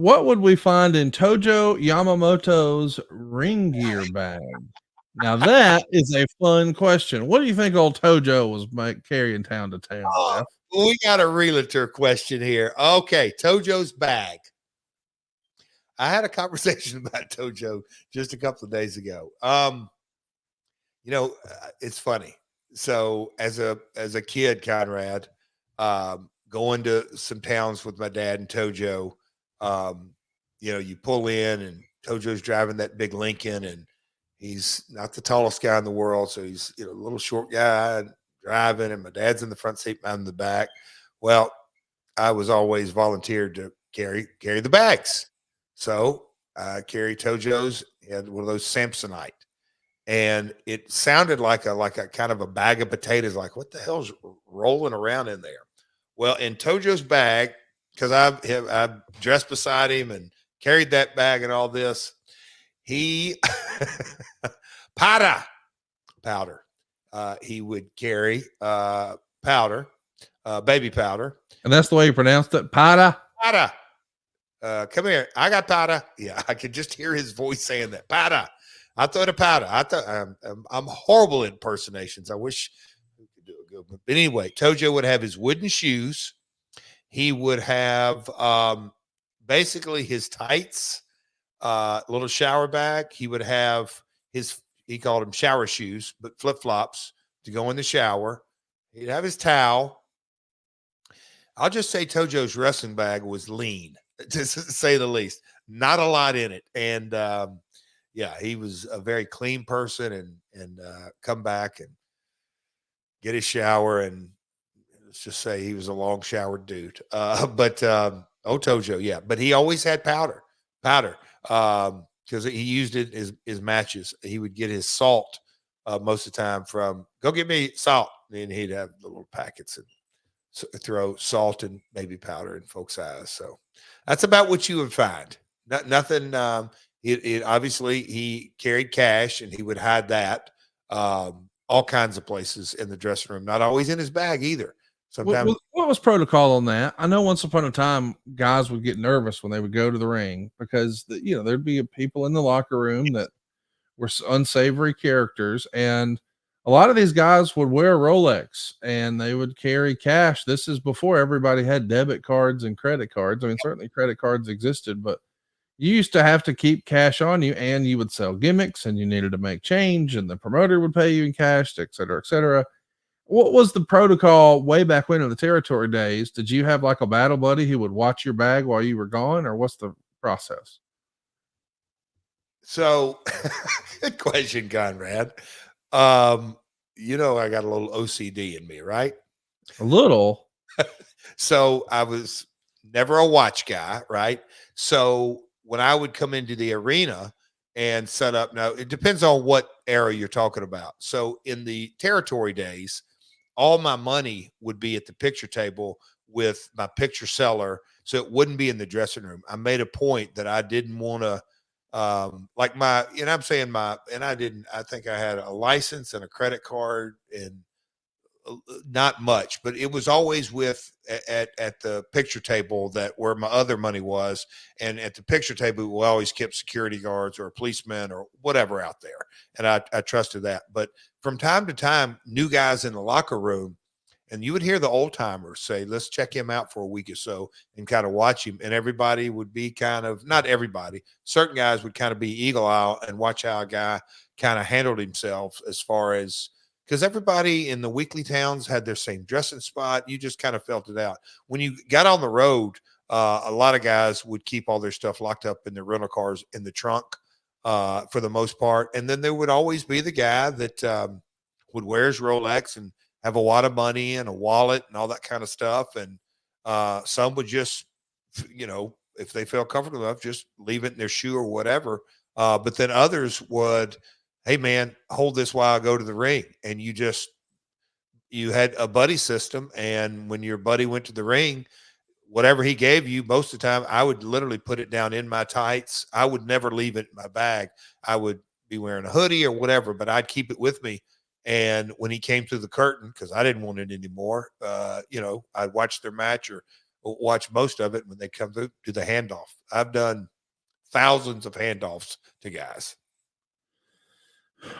What would we find in Tojo Yamamoto's ring gear bag? Now that is a fun question. What do you think old Tojo was carrying town to town, Oh, Jeff? we got a realtor question here. Okay, Tojo's bag. I had a conversation about Tojo just a couple of days ago. It's funny. So as a kid, Conrad, going to some towns with my dad and Tojo, you pull in and Tojo's driving that big Lincoln, and he's not the tallest guy in the world, so he's a little short guy driving, and my dad's in the front seat, I'm in the back. Well, I was always volunteered to carry the bags, so I carry Tojo's. He had one of those Samsonite, and it sounded like a kind of a bag of potatoes. Like, what the hell's rolling around in there? Well, in Tojo's bag, because I've dressed beside him and carried that bag and all this, he powder. He would carry powder, baby powder. And that's the way you pronounced it, Pada. Powder. Come here. I got powder. Yeah, I could just hear his voice saying that. Powder. I thought a powder. I'm horrible at impersonations. I wish we could do a good one. But anyway, Tojo would have his wooden shoes. He would have basically his tights, little shower bag. He would have he called them shower shoes, but flip-flops to go in the shower. He'd have his towel. I'll just say Tojo's wrestling bag was lean, to say the least. Not a lot in it. And yeah, he was a very clean person, and come back and get his shower, and let's just say he was a long showered dude. Tojo, yeah, but he always had powder, because he used it as matches. He would get his salt most of the time from go get me salt, and he'd have the little packets and throw salt and maybe powder in folks' eyes. So that's about what you would find. Nothing. It obviously he carried cash, and he would hide that all kinds of places in the dressing room. Not always in his bag either. Sometimes. What was protocol on that? I know once upon a time, guys would get nervous when they would go to the ring because there'd be people in the locker room that were unsavory characters, and a lot of these guys would wear Rolex and they would carry cash. This is before everybody had debit cards and credit cards. I mean, certainly credit cards existed, but you used to have to keep cash on you, and you would sell gimmicks, and you needed to make change, and the promoter would pay you in cash, et cetera, et cetera. What was the protocol way back when in the territory days? Did you have like a battle buddy who would watch your bag while you were gone, or what's the process? So, good question, Conrad. I got a little OCD in me, right? A little. So I was never a watch guy, right? So when I would come into the arena and set up, now it depends on what era you're talking about. So in the territory days, all my money would be at the picture table with my picture seller, so it wouldn't be in the dressing room. I made a point that I didn't want to like my, I'm saying I think I had a license and a credit card and not much, but it was always with at the picture table that where my other money was. And at the picture table, we always kept security guards or a policeman or whatever out there. And I trusted that. But from time to time, new guys in the locker room, and you would hear the old timers say, let's check him out for a week or so and kind of watch him. And everybody would be kind of, not everybody, certain guys would kind of be eagle eye and watch how a guy kind of handled himself, as far as, because everybody in the weekly towns had their same dressing spot. You just kind of felt it out. When you got on the road, a lot of guys would keep all their stuff locked up in their rental cars in the trunk for the most part. And then there would always be the guy that would wear his Rolex and have a lot of money and a wallet and all that kind of stuff. And some would just, if they felt comfortable enough, just leave it in their shoe or whatever. But then others would, hey man, hold this while I go to the ring. And you had a buddy system. And when your buddy went to the ring, whatever he gave you, most of the time, I would literally put it down in my tights. I would never leave it in my bag. I would be wearing a hoodie or whatever, but I'd keep it with me. And when he came through the curtain, because I didn't want it anymore, I'd watch their match or watch most of it when they come through, do the handoff. I've done thousands of handoffs to guys.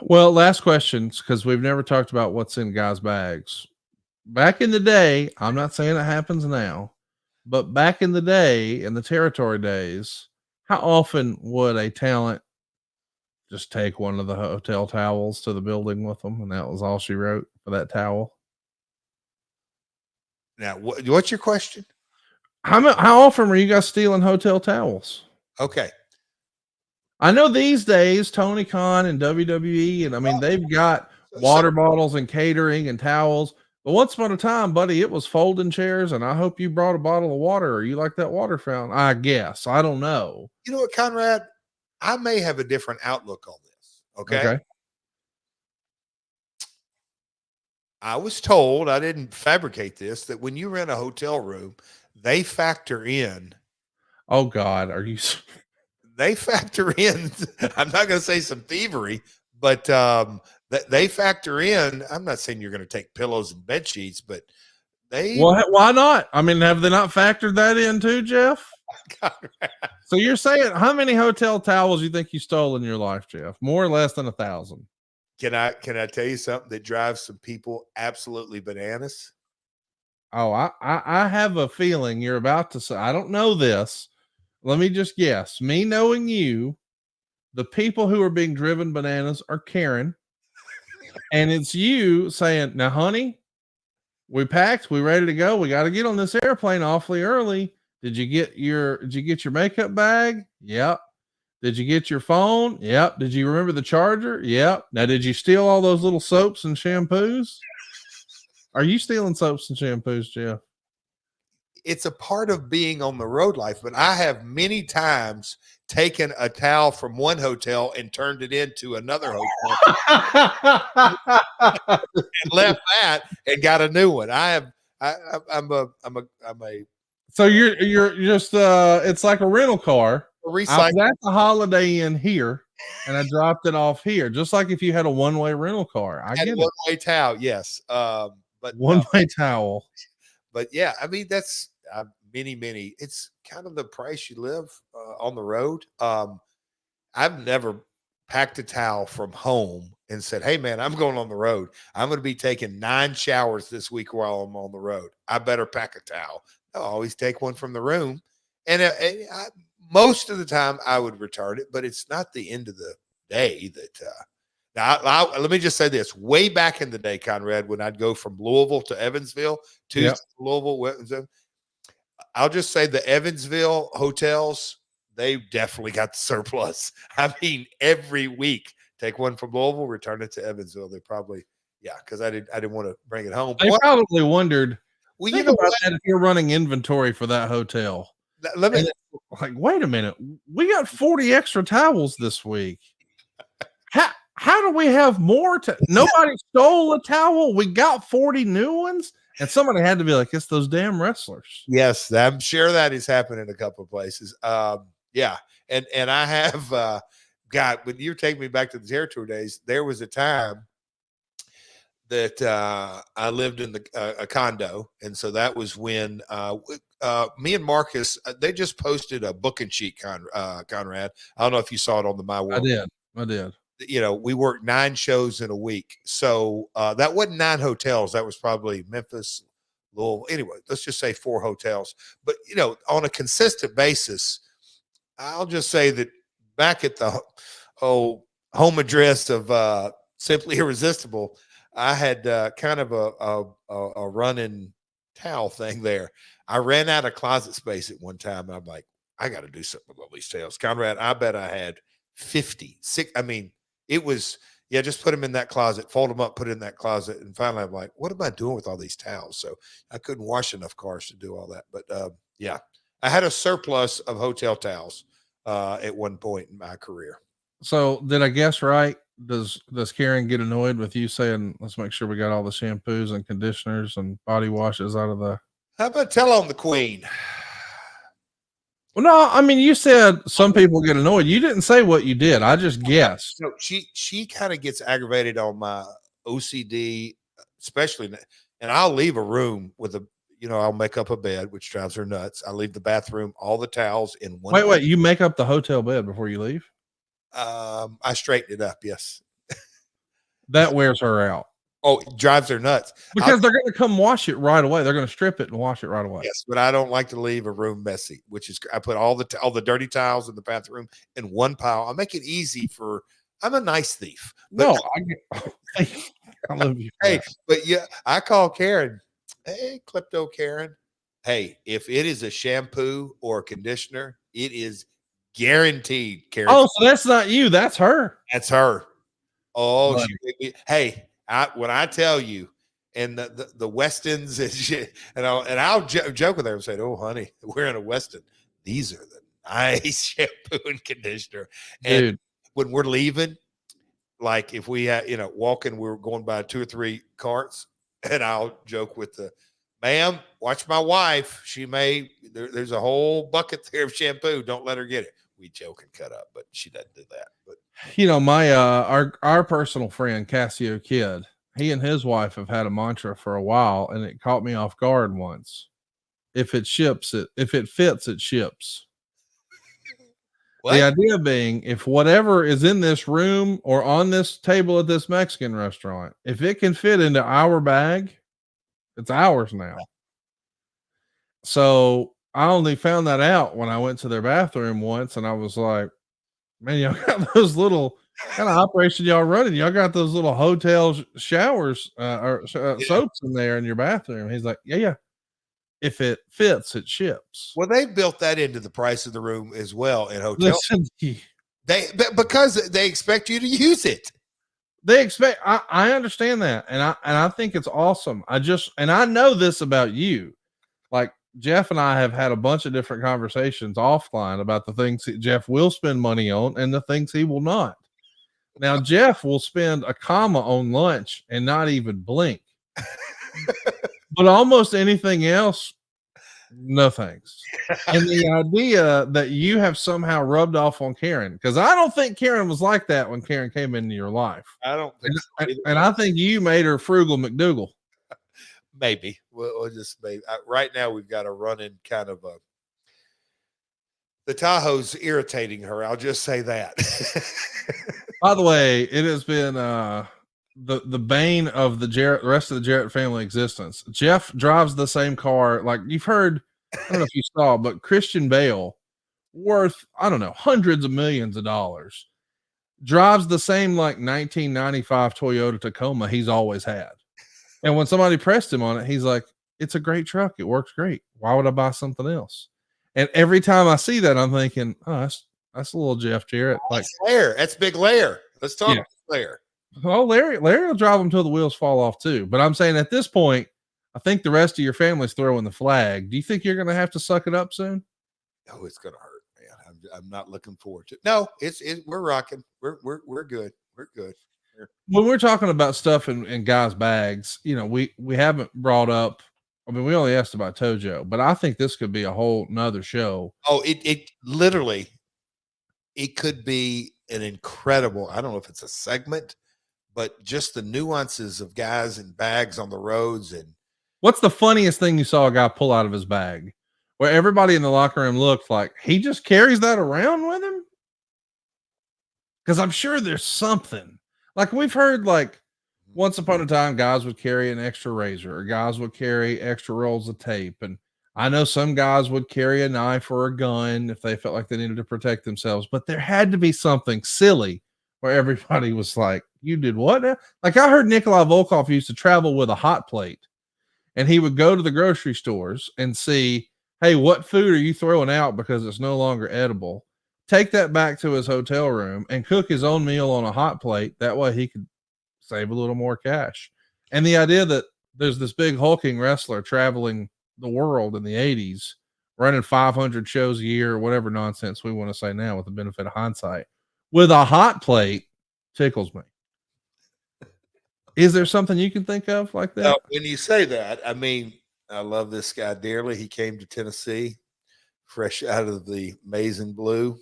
Well, last questions, because we've never talked about what's in guys' bags. Back in the day, I'm not saying it happens now, but back in the day, in the territory days, how often would a talent just take one of the hotel towels to the building with them, and that was all she wrote for that towel? Now, what's your question? How often were you guys stealing hotel towels? Okay. I know these days Tony Khan and WWE, and I mean they've got water bottles and catering and towels. But once upon a time, buddy, it was folding chairs, and I hope you brought a bottle of water, or you like that water fountain. I guess. I don't know. You know what, Conrad? I may have a different outlook on this. Okay. I was told, I didn't fabricate this, that when you rent a hotel room, they factor in. Oh God, are you? They factor in. I'm not going to say some thievery, but they factor in. I'm not saying you're going to take pillows and bed sheets, but they. Well, why not? I mean, have they not factored that in too, Jeff? So you're saying how many hotel towels you think you stole in your life, Jeff? More or less than 1,000? Can I tell you something that drives some people absolutely bananas? Oh, I have a feeling you're about to say. I don't know this. Let me just guess. Me knowing you, the people who are being driven bananas are Karen, and it's you saying, "Now, honey, we packed, we ready to go. We got to get on this airplane awfully early. Did you get your makeup bag? Yep. Did you get your phone? Yep. Did you remember the charger? Yep. Now, did you steal all those little soaps and shampoos? Are you stealing soaps and shampoos, Jeff? It's a part of being on the road life, but I have many times taken a towel from one hotel and turned it into another hotel and left that and got a new one. I'm a So you're just it's like a rental car. I was at the Holiday Inn here, and I dropped it off here, just like if you had a one-way rental car. I get it. One-way towel, yes. But one-way towel. But yeah, I mean that's many. It's kind of the price you live on the road. I've never packed a towel from home and said, "Hey man, I'm going on the road. I'm going to be taking 9 showers this week while I'm on the road. I better pack a towel." I'll always take one from the room, and most of the time I would return it, but it's not the end of the day that. Now, let me just say this: way back in the day, Conrad, when I'd go from Louisville to Evansville, Louisville, I'll just say the Evansville hotels, they definitely got the surplus. I mean, every week, take one from Louisville, return it to Evansville. They probably, because I didn't want to bring it home. They probably wondered. Well, think about that if you're running inventory for that hotel. Let me like, wait a minute, we got 40 extra towels this week. How do we have more? Nobody stole a towel. We got 40 new ones. And somebody had to be like, it's those damn wrestlers. Yes, I'm sure that has happened in a couple of places. Yeah. And I have, God, when you take me back to the territory days, there was a time that I lived in a condo. And so that was when me and Marcus, they just posted a booking sheet, Conrad. I don't know if you saw it on the My World. I did. You know, we worked 9 shows in a week. So that wasn't 9 hotels. That was probably Memphis, Louisville. Anyway, let's just say 4 hotels. But, you know, on a consistent basis, I'll just say that back at the home address of Simply Irresistible, I had kind of a running towel thing there. I ran out of closet space at one time. And I'm like, I got to do something with all these towels. Conrad, I bet I had 56. I mean, it was, just put them in that closet, fold them up, put it in that closet. And finally, I'm like, what am I doing with all these towels? So I couldn't wash enough cars to do all that. But I had a surplus of hotel towels at one point in my career. So did I guess right? Does Karen get annoyed with you saying, let's make sure we got all the shampoos and conditioners and body washes out of the. How about tell on the queen? Well, no, I mean, you said some people get annoyed. You didn't say what you did. I just guessed. No, she kind of gets aggravated on my OCD, especially, and I'll leave a room with I'll make up a bed, which drives her nuts. I leave the bathroom, all the towels in one. Wait, you make up the hotel bed before you leave? I straighten it up. Yes. That wears her out. Oh, it drives her nuts. Because they're going to come wash it right away. They're going to strip it and wash it right away. Yes, but I don't like to leave a room messy, which is I put all the dirty towels in the bathroom in one pile. I make it easy I'm a nice thief. But I love you. Hey, but yeah, I call Karen. Hey, Klepto Karen. Hey, if it is a shampoo or a conditioner, it is guaranteed, Karen. Oh, so that's not you. That's her. That's her. Oh, hey, when I tell you, and the Westons and shit, and I'll joke with her and say, "Oh, honey, we're in a Weston. These are the nice shampoo and conditioner." And dude, when we're leaving, like if we walking, we're going by 2 or 3 carts, and I'll joke with ma'am, watch my wife. She there's a whole bucket there of shampoo. Don't let her get it. We joke and cut up, but she doesn't do that. But my our personal friend Cassio Kid, he and his wife have had a mantra for a while, and it caught me off guard once. If it fits, it ships. What? The idea being, if whatever is in this room or on this table at this Mexican restaurant, if it can fit into our bag, it's ours now. So I only found that out when I went to their bathroom once, and I was like, man, y'all got those little kind of operation y'all running. Y'all got those little hotel showers soaps in there in your bathroom. He's like, yeah. If it fits, it ships. Well, they built that into the price of the room as well in hotels. Because they expect you to use it. They expect. I understand that, and I think it's awesome. I know this about you. Like Jeff and I have had a bunch of different conversations offline about the things that Jeff will spend money on and the things he will not. Now, Jeff will spend a comma on lunch and not even blink. But almost anything else, no thanks. And the idea that you have somehow rubbed off on Karen, because I don't think Karen was like that when Karen came into your life. I don't think so either. And I think you made her frugal McDougal. Maybe. We'll just maybe. Right now, we've got a running kind of the Tahoe's irritating her. I'll just say that. By the way, it has been the bane of the rest of the Jarrett family existence. Jeff drives the same car. Like you've heard, I don't know if you saw, but Christian Bale, worth, I don't know, hundreds of millions of dollars, drives the same like 1995 Toyota Tacoma he's always had. And when somebody pressed him on it, he's like, it's a great truck. It works great. Why would I buy something else? And every time I see that, I'm thinking, oh, that's a little Jeff Jarrett. Like Lair. That's big Lair. Let's talk about Lair. Oh, Larry will drive them till the wheels fall off too. But I'm saying at this point, I think the rest of your family's throwing the flag. Do you think you're going to have to suck it up soon? Oh, it's going to hurt, man. I'm not looking forward to it. No, we're rocking. We're good. We're good. When we're talking about stuff in guys' bags, we haven't brought up. I mean, we only asked about Tojo, but I think this could be a whole nother show. Oh, it literally, it could be an incredible. I don't know if it's a segment, but just the nuances of guys and bags on the roads. And what's the funniest thing you saw a guy pull out of his bag where everybody in the locker room looked like he just carries that around with him? Because I'm sure there's something. Like we've heard, like once upon a time, guys would carry an extra razor, or guys would carry extra rolls of tape. And I know some guys would carry a knife or a gun if they felt like they needed to protect themselves, but there had to be something silly where everybody was like, you did what now? Like I heard Nikolai Volkov used to travel with a hot plate, and he would go to the grocery stores and see, hey, what food are you throwing out because it's no longer edible? Take that back to his hotel room and cook his own meal on a hot plate. That way he could save a little more cash. And the idea that there's this big hulking wrestler traveling the world in the 80s, running 500 shows a year, or whatever nonsense we want to say now with the benefit of hindsight, with a hot plate tickles me. Is there something you can think of like that? When you say that, I mean, I love this guy dearly. He came to Tennessee fresh out of the maize and blue.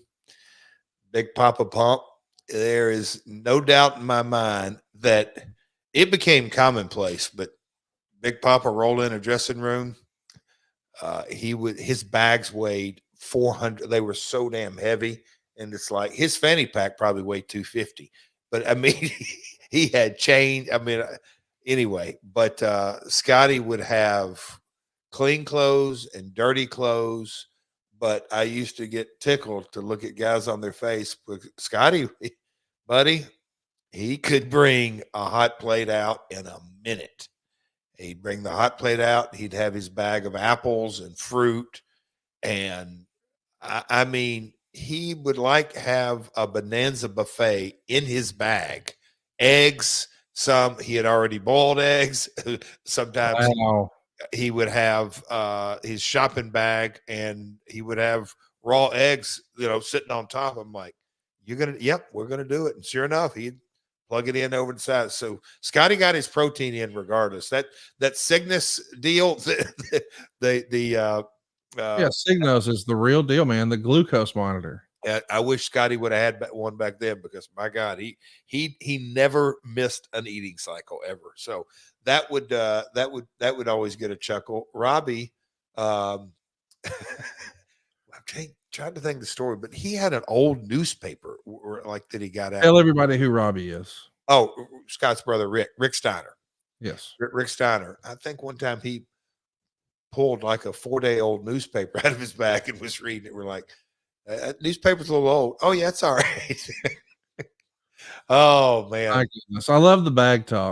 Big Papa Pump. There is no doubt in my mind that it became commonplace, but Big Papa rolled in a dressing room, his bags weighed 400. They were so damn heavy. And it's like his fanny pack probably weighed 250. But I mean, he had change. I mean, anyway, but Scotty would have clean clothes and dirty clothes. But I used to get tickled to look at guys on their face. But Scotty, buddy, he could bring a hot plate out in a minute. He'd bring the hot plate out. He'd have his bag of apples and fruit. And I mean, he would like have a bonanza buffet in his bag. Eggs, some he had already boiled eggs. Sometimes he would have his shopping bag and he would have raw eggs, sitting on top. I'm like, yep, we're going to do it. And sure enough, he'd plug it in over the side. So Scotty got his protein in regardless. That Cygnus deal, Cygnus is the real deal, man. The glucose monitor. I wish Scotty would have had one back then because my God, he never missed an eating cycle ever. So that would always get a chuckle. Robbie, I'm trying to think of the story, but he had an old newspaper that he got out. Tell everybody who Robbie is. Oh, Scott's brother, Rick Steiner. Yes. Rick Steiner. I think one time he pulled like a 4-day-old newspaper out of his bag and was reading it. We're like, newspaper's a little old. Oh, yeah, it's all right. Oh, man. My goodness. I love the bag talk.